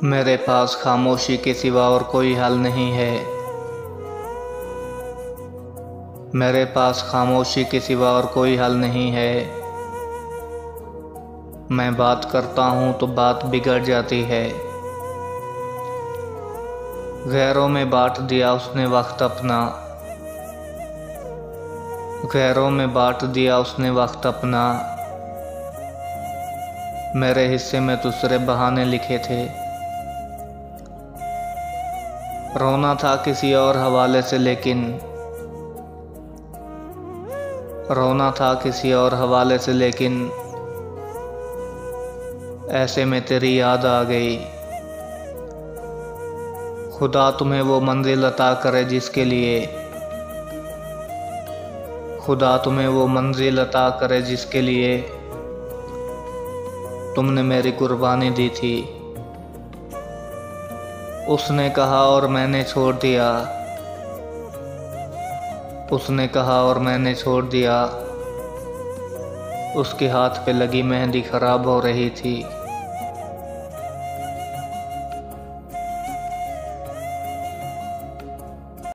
मेरे पास खामोशी के सिवा और कोई हल नहीं है। मेरे पास खामोशी के सिवा और कोई हल नहीं है। मैं बात करता हूँ तो बात बिगड़ जाती है। गैरों में बांट दिया उसने वक्त अपना। गैरों में बांट दिया उसने वक्त अपना। मेरे हिस्से में दूसरे बहाने लिखे थे। रोना था किसी और हवाले से लेकिन ऐसे में तेरी याद आ गई। खुदा तुम्हें वो मंजिल अता करे जिसके लिए तुमने मेरी कुर्बानी दी थी। उसने कहा और मैंने छोड़ दिया। उसके हाथ पे लगी मेहंदी खराब हो रही थी।